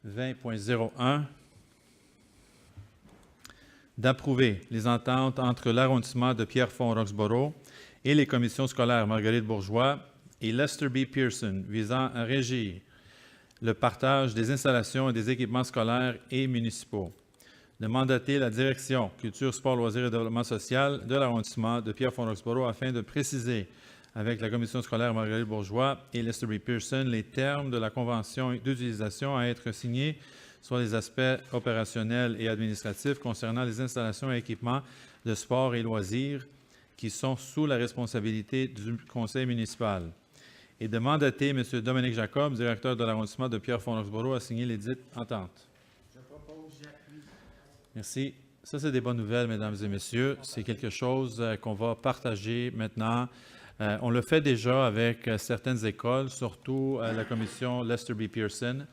20.01, d'approuver les ententes entre l'arrondissement de Pierrefonds-Roxboro et les commissions scolaires Marguerite Bourgeois et Lester B. Pearson visant à régir le partage des installations et des équipements scolaires et municipaux. De mandater la direction Culture, Sport, Loisirs et Développement social de l'arrondissement de Pierrefonds-Roxboro afin de préciser avec la commission scolaire Marguerite Bourgeois et Lester B. Pearson les termes de la convention d'utilisation à être signée sur les aspects opérationnels et administratifs concernant les installations et équipements de sport et loisirs qui sont sous la responsabilité du conseil municipal. Et de mandater M. Dominique Jacob, directeur de l'arrondissement de Pierrefonds-Roxboro, à signer les dites ententes. Je propose, j'appuie. Merci. Ça, c'est des bonnes nouvelles, mesdames et messieurs. C'est quelque chose qu'on va partager maintenant. On le fait déjà avec certaines écoles, surtout la commission Lester B. Pearson,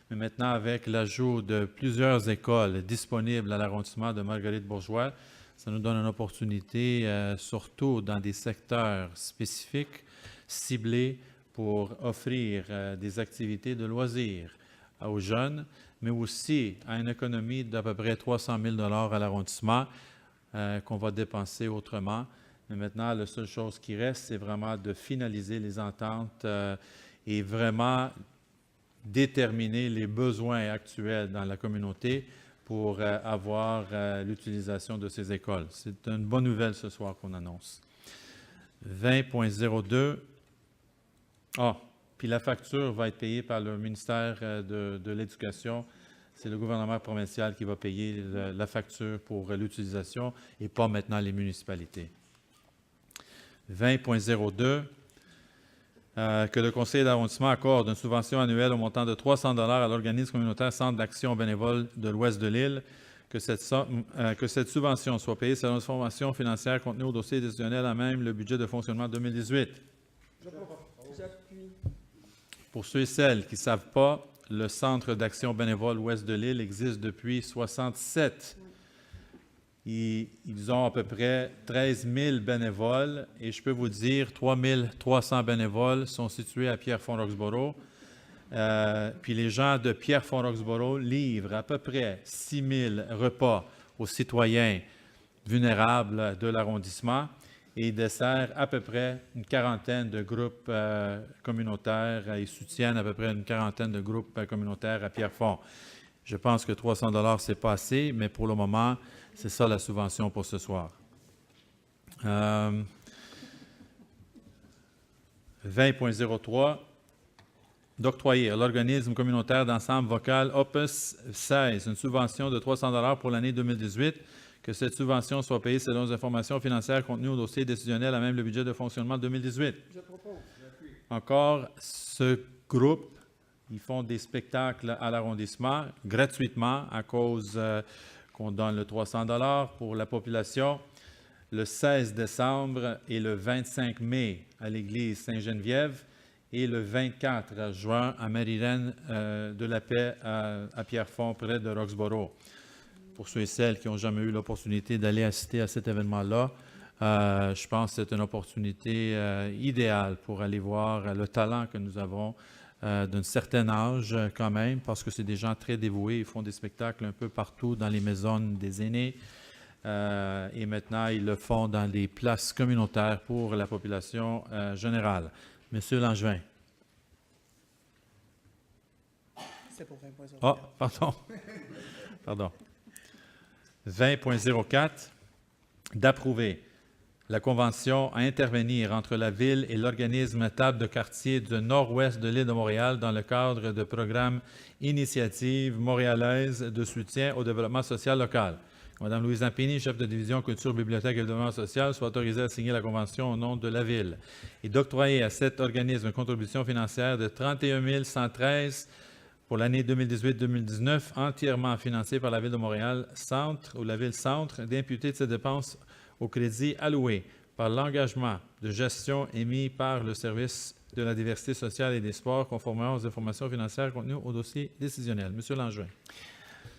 mais maintenant avec l'ajout de plusieurs écoles disponibles à l'arrondissement de Marguerite Bourgeois, ça nous donne une opportunité, surtout dans des secteurs spécifiques, ciblés pour offrir des activités de loisirs aux jeunes, mais aussi à une économie d'à peu près 300 000 $ à l'arrondissement qu'on va dépenser autrement. Mais maintenant, la seule chose qui reste, c'est vraiment de finaliser les ententes et vraiment déterminer les besoins actuels dans la communauté pour avoir l'utilisation de ces écoles. C'est une bonne nouvelle ce soir qu'on annonce. 20.02. Puis la facture va être payée par le ministère de l'Éducation. C'est le gouvernement provincial qui va payer la facture pour l'utilisation et pas maintenant les municipalités. 20.02, que le conseil d'arrondissement accorde une subvention annuelle au montant de 300 $ à l'organisme communautaire Centre d'action bénévole de l'Ouest de l'île, que cette subvention soit payée selon l'information financière contenue au dossier décisionnel à même le budget de fonctionnement 2018. J'appuie. Pour ceux et celles qui ne savent pas, le Centre d'action bénévole Ouest de l'île existe depuis 1967. Ils ont à peu près 13 000 bénévoles et je peux vous dire 3 300 bénévoles sont situés à Pierrefonds-Roxboro. Puis les gens de Pierrefonds-Roxboro livrent à peu près 6 000 repas aux citoyens vulnérables de l'arrondissement et ils desservent à peu près une quarantaine de groupes communautaires. Ils soutiennent à peu près une quarantaine de groupes communautaires à Pierrefonds. Je pense que 300 $, ce n'est pas assez, mais pour le moment, c'est ça la subvention pour ce soir. 20.03, d'octroyer à l'organisme communautaire d'ensemble vocal Opus 16 une subvention de 300 $ pour l'année 2018, que cette subvention soit payée selon les informations financières contenues au dossier décisionnel à même le budget de fonctionnement 2018. Je propose, j'appuie. Encore, ce groupe, ils font des spectacles à l'arrondissement gratuitement à cause qu'on donne le 300 $ pour la population. Le 16 décembre et le 25 mai à l'église Sainte-Geneviève et le 24 juin à Marie-Reine de la Paix à Pierrefonds, près de Roxboro. Pour ceux et celles qui n'ont jamais eu l'opportunité d'aller assister à cet événement-là, je pense que c'est une opportunité idéale pour aller voir le talent que nous avons d'un certain âge quand même, parce que c'est des gens très dévoués. Ils font des spectacles un peu partout dans les maisons des aînés. Et maintenant, ils le font dans les places communautaires pour la population générale. Monsieur Langevin. C'est pour 20.04. Ah, pardon. Pardon. 20.04, d'approuver la convention à intervenir entre la Ville et l'organisme Table de quartier du nord-ouest de l'île de Montréal dans le cadre de programme Initiative montréalaise de soutien au développement social local. Mme Louise Ampini, chef de division Culture, Bibliothèque et Développement social, soit autorisée à signer la convention au nom de la Ville et d'octroyer à cet organisme une contribution financière de 31 113 pour l'année 2018-2019, entièrement financée par la Ville de Montréal Centre ou la Ville Centre, d'imputer de ces dépenses au crédit alloué par l'engagement de gestion émis par le Service de la diversité sociale et des sports, conformément aux informations financières contenues au dossier décisionnel. Monsieur Langevin.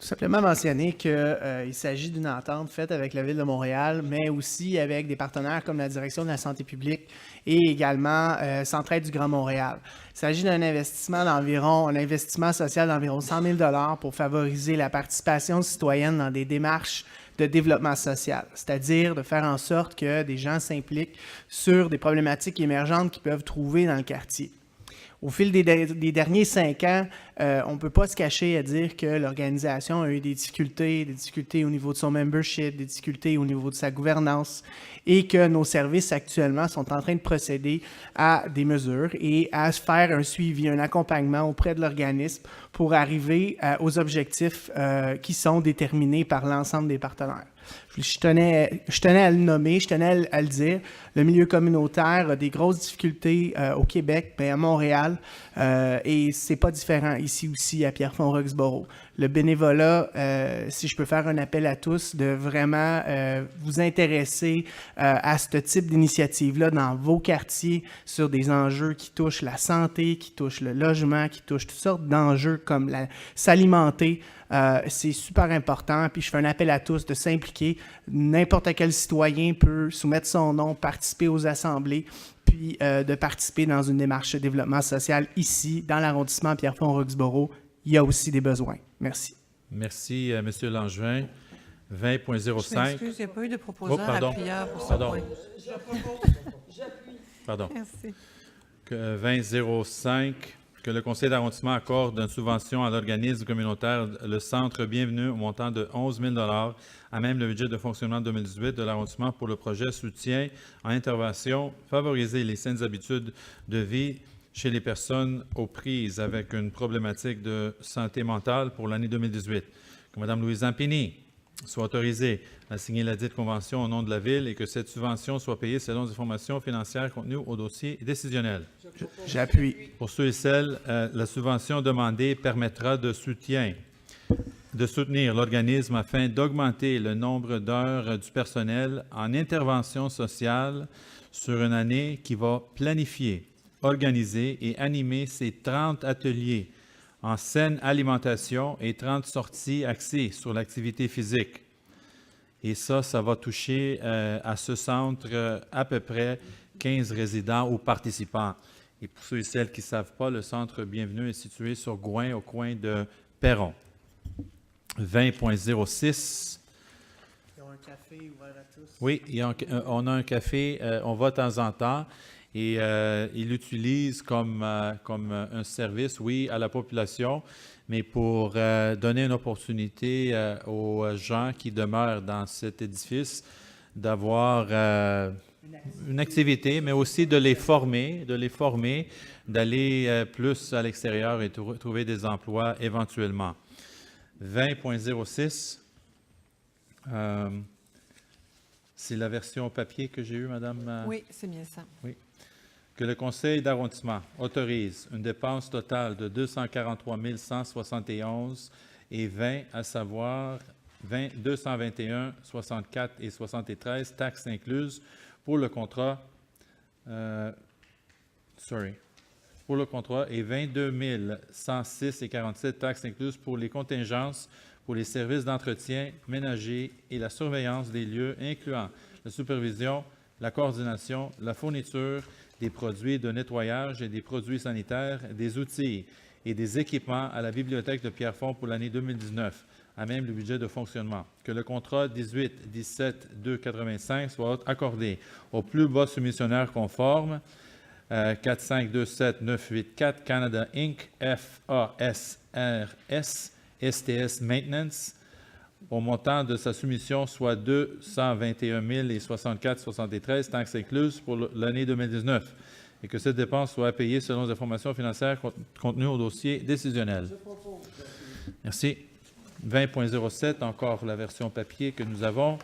Tout simplement mentionner qu'il s'agit d'une entente faite avec la Ville de Montréal, mais aussi avec des partenaires comme la Direction de la santé publique et également Centraide du Grand Montréal. Il s'agit d'un un investissement social d'environ 100 000 $ pour favoriser la participation citoyenne dans des démarches de développement social, c'est-à-dire de faire en sorte que des gens s'impliquent sur des problématiques émergentes qu'ils peuvent trouver dans le quartier. Au fil des derniers 5 ans, on ne peut pas se cacher à dire que l'organisation a eu des difficultés au niveau de son membership, des difficultés au niveau de sa gouvernance et que nos services actuellement sont en train de procéder à des mesures et à faire un suivi, un accompagnement auprès de l'organisme pour arriver aux objectifs qui sont déterminés par l'ensemble des partenaires. Je tenais à le nommer, je tenais à le dire. Le milieu communautaire a des grosses difficultés au Québec, mais à Montréal, et c'est pas différent ici aussi à Pierrefonds-Roxborough. Le bénévolat, si je peux faire un appel à tous, de vraiment vous intéresser à ce type d'initiative-là dans vos quartiers sur des enjeux qui touchent la santé, qui touchent le logement, qui touchent toutes sortes d'enjeux comme s'alimenter. C'est super important, puis je fais un appel à tous de s'impliquer. N'importe quel citoyen peut soumettre son nom, participer aux assemblées, puis de participer dans une démarche de développement social ici, dans l'arrondissement Pierrefonds-Roxborough. Il y a aussi des besoins. Merci. Merci, M. Langevin. 20.05. Je m'excuse, il n'y a pas eu de proposant à la prière pour ce point. Pardon. Merci. 20.05. Que le conseil d'arrondissement accorde une subvention à l'organisme communautaire Le Centre Bienvenue au montant de 11 000 $ à même le budget de fonctionnement 2018 de l'arrondissement pour le projet soutien en intervention, favoriser les saines habitudes de vie chez les personnes aux prises avec une problématique de santé mentale pour l'année 2018. Que Mme Louise Zampini soit autorisée à signer la dite convention au nom de la Ville et que cette subvention soit payée selon les informations financières contenues au dossier décisionnel. J'appuie. Pour ceux et celles, la subvention demandée permettra de soutenir l'organisme afin d'augmenter le nombre d'heures du personnel en intervention sociale sur une année qui va planifier, organiser et animer ces 30 ateliers en saine alimentation et 30 sorties axées sur l'activité physique. Et ça va toucher à ce centre à peu près 15 résidents ou participants. Et pour ceux et celles qui ne savent pas, le centre Bienvenue est situé sur Gouin, au coin de Perron. 20.06. Ils ont un café ouvert à tous. Oui, on a un café, on va de temps en temps. Et il l'utilise comme un service, oui, à la population, mais pour donner une opportunité aux gens qui demeurent dans cet édifice d'avoir une activité, mais aussi de les former, d'aller plus à l'extérieur et trouver des emplois éventuellement. 20.06. C'est la version papier que j'ai eue, Madame? Oui, c'est bien ça. Oui. Que le conseil d'arrondissement autorise une dépense totale de 243 171 et 20, à savoir 221, 64 et 73, taxes incluses, pour le contrat, pour le contrat et 22 106 et 47 taxes incluses pour les contingences pour les services d'entretien ménager et la surveillance des lieux, incluant la supervision, la coordination, la fourniture des produits de nettoyage et des produits sanitaires, des outils et des équipements à la Bibliothèque de Pierrefonds pour l'année 2019, à même le budget de fonctionnement. Que le contrat 18-17-285 soit accordé au plus bas soumissionnaire conforme, 4527984 Canada Inc., FASRS, STS Maintenance, au montant de sa soumission, soit 221 064,73 taxes incluses pour l'année 2019, et que cette dépense soit payée selon les informations financières contenues au dossier décisionnel. Merci. 20.07, encore la version papier que nous avons.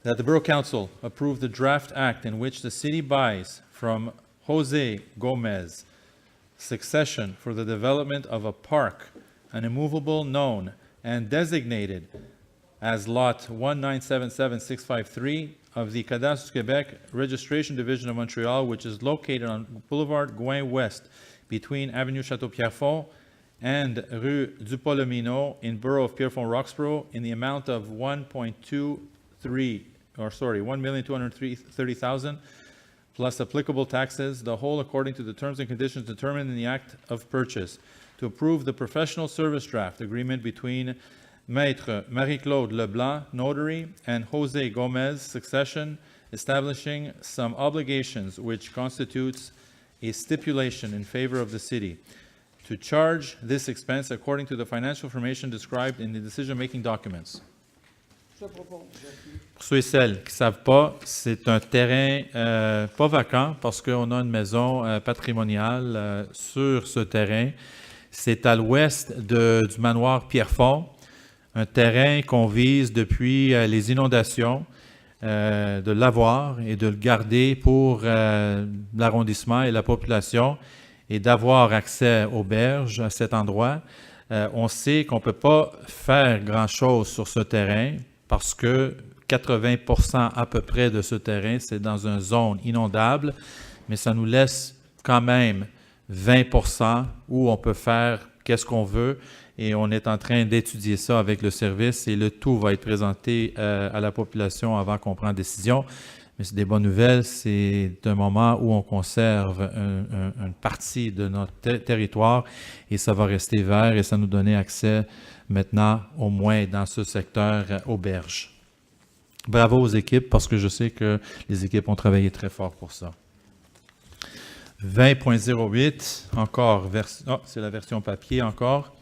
That the Borough Council approve the draft act in which the city buys from Jose Gomez succession for the development of a park, an immovable known and designated as Lot 1977653 of the Cadastre Québec Registration Division of Montreal, which is located on Boulevard Gouin West between Avenue Château-Pierrefonds and Rue du Palomino in Borough of Pierrefonds-Roxborough in the amount of $1,230,000 plus applicable taxes, the whole according to the terms and conditions determined in the Act of Purchase. To approve the professional service draft agreement between Maître Marie-Claude Leblanc, Notary, and Jose Gomez, Succession, establishing some obligations which constitutes a stipulation in favor of the city. To charge this expense according to the financial information described in the decision-making documents. Je propose. Pour ceux et celles qui ne savent pas, c'est un terrain pas vacant parce qu'on a une maison patrimoniale sur ce terrain. C'est à l'ouest du manoir Pierrefonds, un terrain qu'on vise depuis les inondations, de l'avoir et de le garder pour l'arrondissement et la population et d'avoir accès aux berges à cet endroit. On sait qu'on ne peut pas faire grand-chose sur ce terrain parce que 80% à peu près de ce terrain, c'est dans une zone inondable, mais ça nous laisse quand même 20% où on peut faire qu'est-ce qu'on veut et on est en train d'étudier ça avec le service et le tout va être présenté à la population avant qu'on prenne décision. Mais c'est des bonnes nouvelles, c'est un moment où on conserve une partie de notre territoire et ça va rester vert et ça nous donne accès maintenant, au moins dans ce secteur, aux berges. Bravo aux équipes parce que je sais que les équipes ont travaillé très fort pour ça. 20.08, encore, c'est la version papier encore.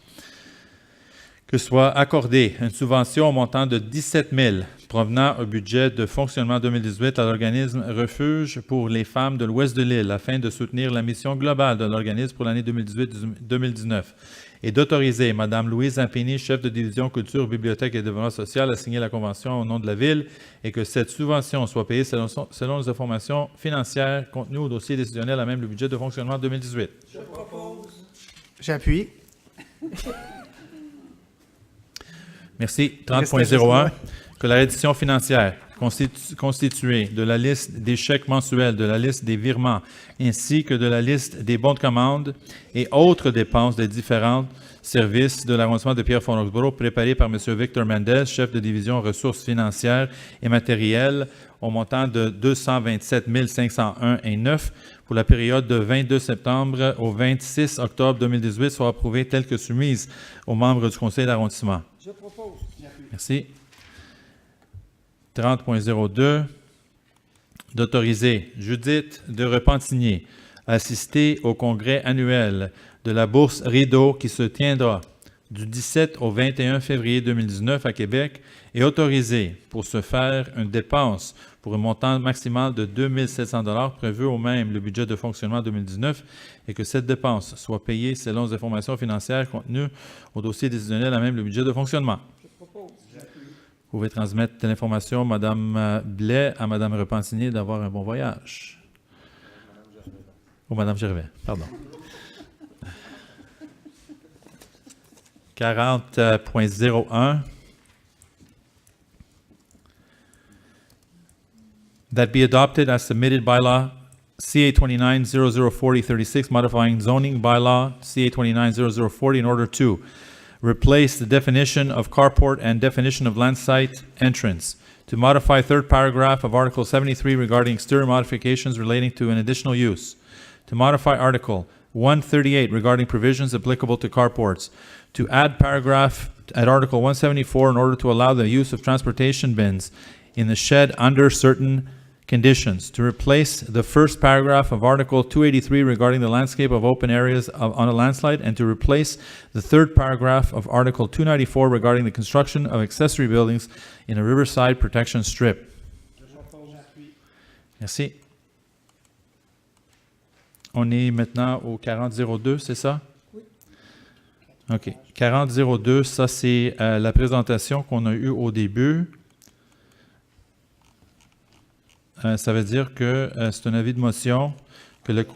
Que soit accordée une subvention au montant de 17 000 provenant au budget de fonctionnement 2018 à l'organisme Refuge pour les femmes de l'ouest de l'île afin de soutenir la mission globale de l'organisme pour l'année 2018-2019 et d'autoriser Mme Louise Impény, chef de division culture, bibliothèque et développement social, à signer la convention au nom de la Ville et que cette subvention soit payée selon les informations financières contenues au dossier décisionnel à même le budget de fonctionnement 2018. Je propose. J'appuie. Merci. 30.01. Que la reddition financière constituée de la liste des chèques mensuels, de la liste des virements, ainsi que de la liste des bons de commande et autres dépenses des différents services de l'arrondissement de Pierrefonds-Roxborough préparés par M. Victor Mendez, chef de division ressources financières et matérielles, au montant de 227 501,9 pour la période de 22 septembre au 26 octobre 2018 soit approuvée telle que soumise aux membres du conseil d'arrondissement. Je propose. Merci. 30.02, d'autoriser Judith de Repentigny à assister au congrès annuel de la Bourse Rideau qui se tiendra du 17 au 21 février 2019 à Québec et autoriser pour ce faire une dépense pour un montant maximal de 2 700 $ prévu au même le budget de fonctionnement 2019 et que cette dépense soit payée selon les informations financières contenues au dossier décisionnel à même le budget de fonctionnement. Je propose. Vous pouvez transmettre l'information, Mme Blais, à Mme Repentigny d'avoir un bon voyage. Ou Mme Gervais, pardon. 40.01. That be adopted as submitted by law CA 29004036, modifying zoning bylaw CA 290040 in order to replace the definition of carport and definition of land site entrance, to modify third paragraph of Article 73 regarding exterior modifications relating to an additional use, to modify Article 138 regarding provisions applicable to carports, to add paragraph at Article 174 in order to allow the use of transportation bins in the shed under certain conditions, to replace the first paragraph of Article 283 regarding the landscape of open areas on a landslide, and to replace the third paragraph of Article 294 regarding the construction of accessory buildings in a riverside protection strip. Merci. On est maintenant au 4002, c'est ça? Oui. OK. 4002, ça c'est la présentation qu'on a eue au début. Ça veut dire que c'est un avis de motion. Que le...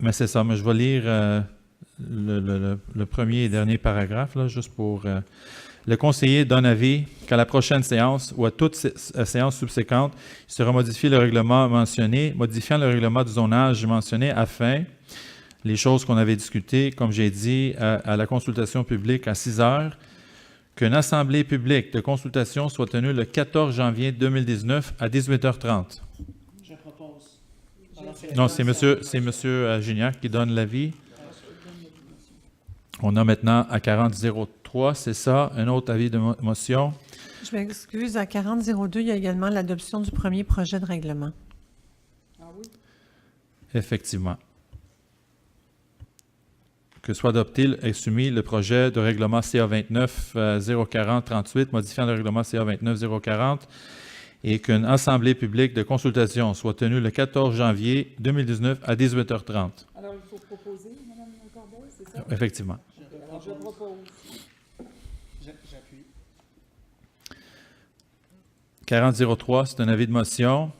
Mais c'est ça, mais je vais lire le premier et dernier paragraphe, là, juste pour... Le conseiller donne avis qu'à la prochaine séance ou à toute séance subséquente, il sera modifié le règlement mentionné, modifiant le règlement du zonage mentionné afin les choses qu'on avait discutées, comme j'ai dit, à la consultation publique à 6 heures, qu'une assemblée publique de consultation soit tenue le 14 janvier 2019 à 18h30. Je propose. Non, c'est monsieur Gignac qui donne l'avis. On a maintenant à 4003, c'est ça, un autre avis de motion. Je m'excuse, à 4002, il y a également l'adoption du premier projet de règlement. Ah oui? Effectivement. Que soit adopté et soumis le projet de règlement CA 29-040-38, modifiant le règlement CA 29-040, et qu'une assemblée publique de consultation soit tenue le 14 janvier 2019 à 18h30. Alors, il faut proposer, Mme Corbeil, c'est ça? Effectivement. Alors, je propose. J'appuie. 4003, c'est un avis de motion.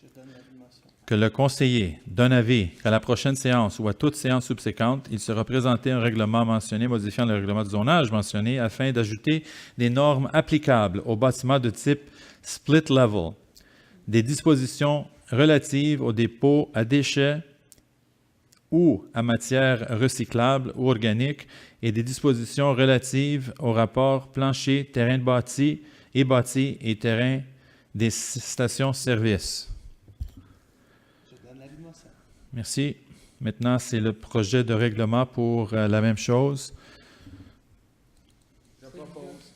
Je donne l'avis de motion. Que le conseiller donne avis qu'à la prochaine séance ou à toute séance subséquente, il sera présenté un règlement mentionné, modifiant le règlement du zonage mentionné, afin d'ajouter des normes applicables aux bâtiments de type split level, des dispositions relatives aux dépôts à déchets ou à matières recyclables ou organiques et des dispositions relatives aux rapports plancher, terrain de bâti et terrain des stations-service. Merci. Maintenant, c'est le projet de règlement pour la même chose. Je propose.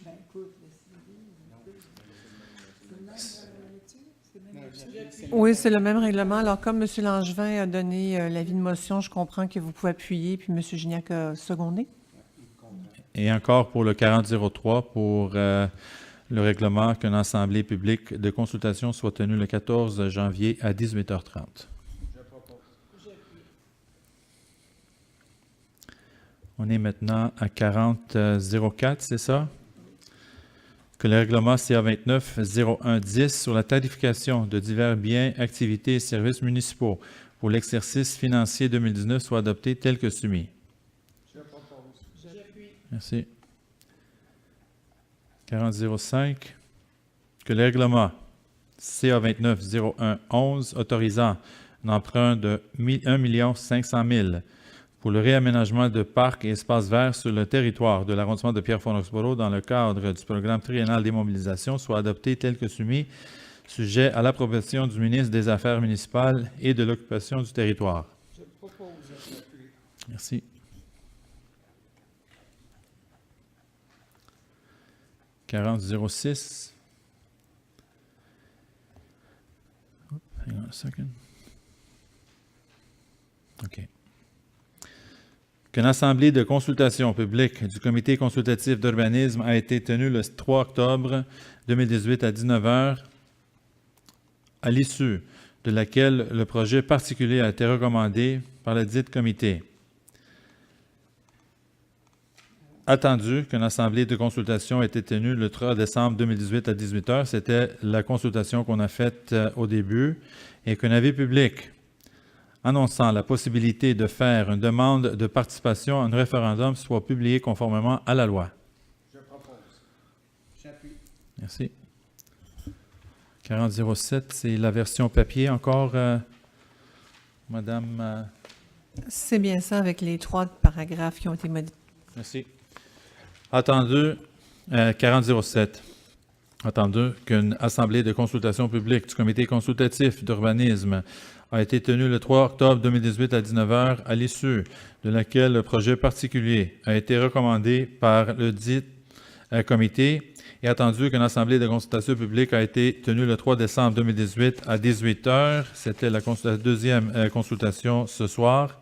Ben, écoute, Oui, c'est le même règlement. Alors, comme M. Langevin a donné l'avis de motion, je comprends que vous pouvez appuyer, puis M. Gignac a secondé. Et encore pour le 4003, pour le règlement qu'une assemblée publique de consultation soit tenue le 14 janvier à 18h30. On est maintenant à 4004, c'est ça? Que le règlement CA 29-01-10 sur la tarification de divers biens, activités et services municipaux pour l'exercice financier 2019 soit adopté tel que soumis. Je propose. J'appuie. Merci. 4005. Que le règlement CA 29-01-11 autorisant un emprunt de 1 500 000 pour le réaménagement de parcs et espaces verts sur le territoire de l'arrondissement de Pierrefonds-Roxboro dans le cadre du programme triennal d'immobilisation soit adopté tel que soumis, sujet à l'approbation du ministre des Affaires municipales et de l'occupation du territoire. Je propose. Merci. « 4006. Hang on a second. OK. Qu'une assemblée de consultation publique du Comité consultatif d'urbanisme a été tenue le 3 octobre 2018 à 19h, à l'issue de laquelle le projet particulier a été recommandé par le dit comité. Attendu qu'une assemblée de consultation ait été tenue le 3 décembre 2018 à 18h, c'était la consultation qu'on a faite au début, et qu'un avis public annonçant la possibilité de faire une demande de participation à un référendum soit publié conformément à la loi. Je propose. J'appuie. Merci. 4007, c'est la version papier encore, Madame. C'est bien ça, avec les 3 paragraphes qui ont été modifiés. Merci. Attendu, 4007. Attendu qu'une assemblée de consultation publique du Comité consultatif d'urbanisme a été tenue le 3 octobre 2018 à 19h, à l'issue de laquelle le projet particulier a été recommandé par le dit comité, et attendu qu'une assemblée de consultation publique a été tenue le 3 décembre 2018 à 18h, c'était la deuxième consultation ce soir,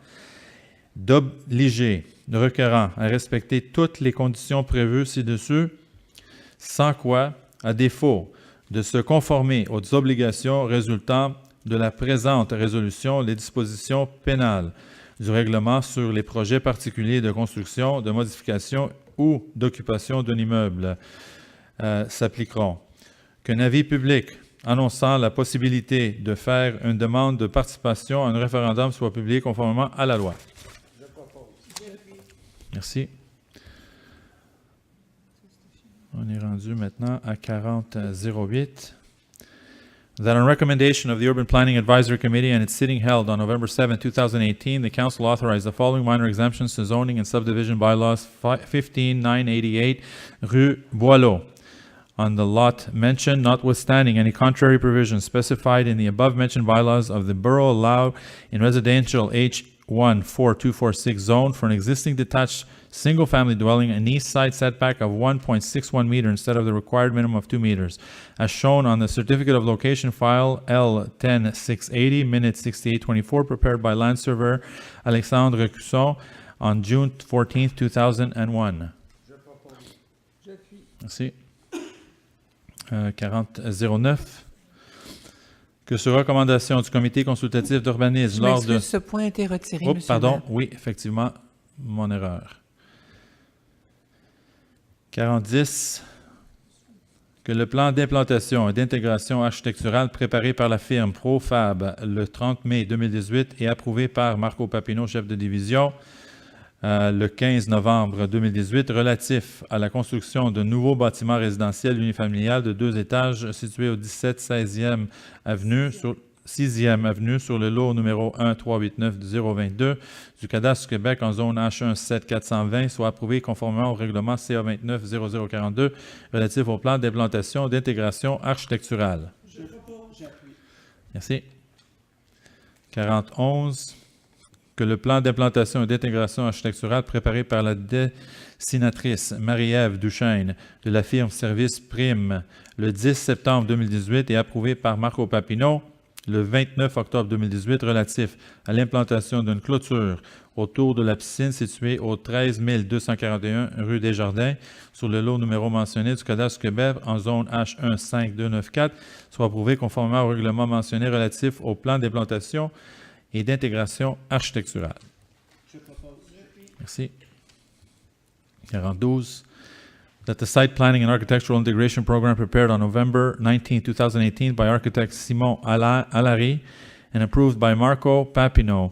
d'obliger le requérant à respecter toutes les conditions prévues ci-dessus, sans quoi, à défaut de se conformer aux obligations résultant de la présente résolution, les dispositions pénales du règlement sur les projets particuliers de construction, de modification ou d'occupation d'un immeuble s'appliqueront. Qu'un avis public annonçant la possibilité de faire une demande de participation à un référendum soit publié conformément à la loi. Je propose. Merci. On est rendu maintenant à 4008. That on recommendation of the Urban Planning Advisory Committee and its sitting held on November 7, 2018, the council authorized the following minor exemptions to zoning and subdivision bylaws 15988 Rue Boileau. On the lot mentioned, notwithstanding any contrary provisions specified in the above-mentioned bylaws of the borough allow in residential H14246 zone for an existing detached single-family dwelling an east side setback of 1.61 meter instead of the required minimum of 2 meters, as shown on the certificate of location file L10680, minute 6824, prepared by land surveyor Alexandre Cusson on June 14, 2001. Je propose. J'appuie. Merci. 4009. Que sur recommandation du comité consultatif d'urbanisme Je lors de... m'excuse, ce point a été retiré, Oh, Monsieur pardon, le maire. oui, effectivement, mon erreur. 4010. Que le plan d'implantation et d'intégration architecturale préparé par la firme Profab le 30 mai 2018 et approuvé par Marco Papineau, chef de division, le 15 novembre 2018, relatif à la construction d'un nouveau bâtiment résidentiel unifamilial de 2 étages situé au 17-16e avenue, sur 6e avenue, sur le lot numéro 1389022 du Cadastre du Québec en zone H17420, soit approuvé conformément au règlement CA290042 relatif au plan d'implantation et d'intégration architecturale. Je propose. J'appuie. Merci. 4011. Que le plan d'implantation et d'intégration architecturale préparé par la dessinatrice Marie-Ève Duchesne de la firme Service Prime le 10 septembre 2018 et approuvé par Marco Papineau le 29 octobre 2018 relatif à l'implantation d'une clôture autour de la piscine située au 13 241 rue Desjardins sur le lot numéro mentionné du Cadastre du Québec en zone H15294 soit approuvé conformément au règlement mentionné relatif au plan d'implantation et d'intégration architecturale. Je propose. Merci. 42. That the site planning and architectural integration program prepared on November 19, 2018 by architect Simon Allary and approved by Marco Papineau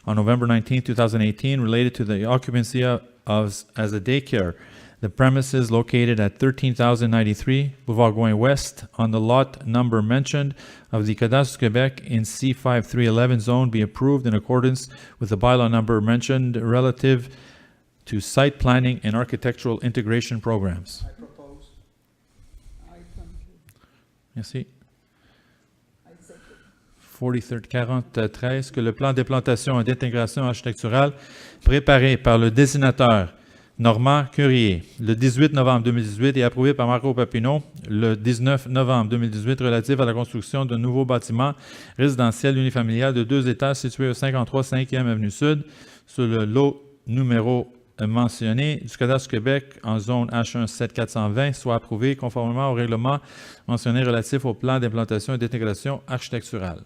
on November 19, 2018 related to the occupancy of as a daycare. The premises located at 13,093 Boulevard Gouin West on the lot number mentioned of the Cadastre du Québec in C5311 zone be approved in accordance with the bylaw number mentioned relative to site planning and architectural integration programs. I propose. I concur. Merci. I second. 43 que le plan d'implantation et d'intégration architecturale préparé par le dessinateur Normand Curier le 18 novembre 2018 et approuvé par Marco Papineau le 19 novembre 2018 relatif à la construction d'un nouveau bâtiment résidentiel unifamilial de 2 étages situé au 53 5e Avenue Sud sur le lot numéro mentionné du Cadastre du Québec en zone H17420 soit approuvé conformément au règlement mentionné relatif au plan d'implantation et d'intégration architecturale.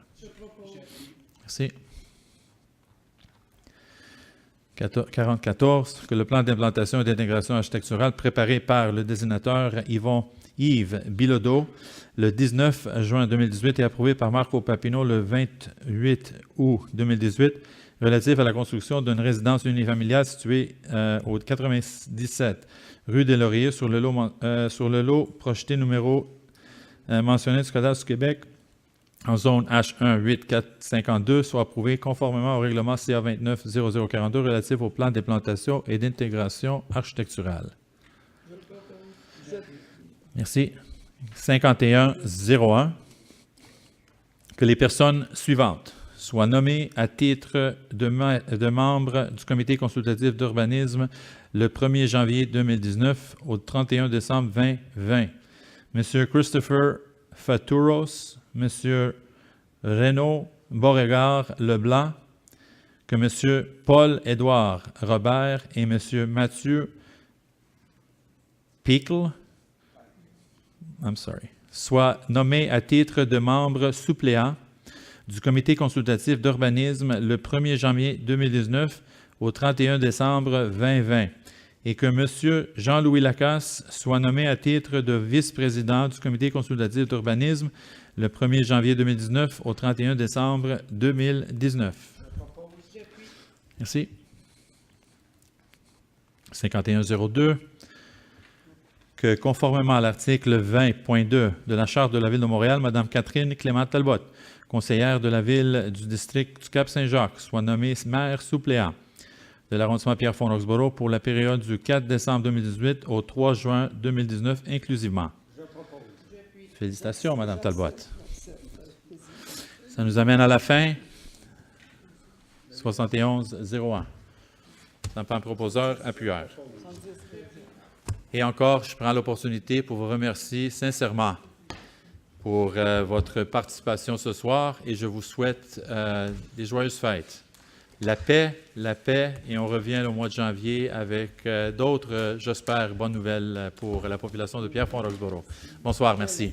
Merci. 44. Que le plan d'implantation et d'intégration architecturale préparé par le dessinateur Yves Bilodeau le 19 juin 2018 et approuvé par Marco Papineau le 28 août 2018 relatif à la construction d'une résidence unifamiliale située au 97 rue des Lauriers sur le lot projeté numéro mentionné du Cadastre du Québec en zone H18452 soit approuvé conformément au règlement CA290042 relatif au plan d'implantation et d'intégration architecturale. Merci. 5101. Que les personnes suivantes soient nommées à titre de membres du comité consultatif d'urbanisme le 1er janvier 2019 au 31 décembre 2020. M. Christopher Fatouros, M. Renaud Beauregard Leblanc, que M. Paul-Édouard Robert et M. Mathieu Pickle soient nommés à titre de membres suppléants du comité consultatif d'urbanisme le 1er janvier 2019 au 31 décembre 2020 et que M. Jean-Louis Lacasse soit nommé à titre de vice-président du comité consultatif d'urbanisme le 1er janvier 2019 au 31 décembre 2019. Merci. 5102. que, conformément à l'article 20.2 de la Charte de la Ville de Montréal, Mme Catherine Clément-Talbot, conseillère de la Ville du district du Cap-Saint-Jacques, soit nommée maire suppléant de l'arrondissement Pierrefonds-Roxboro pour la période du 4 décembre 2018 au 3 juin 2019 inclusivement. Félicitations, Mme Talbot. Ça nous amène à la fin. 71-01. Ça me prend proposeur, appuyeur. Et encore, je prends l'opportunité pour vous remercier sincèrement pour votre participation ce soir et je vous souhaite des joyeuses fêtes. La paix, et on revient au mois de janvier avec d'autres, j'espère, bonnes nouvelles pour la population de Pierrefonds-Roxboro. Bonsoir, merci.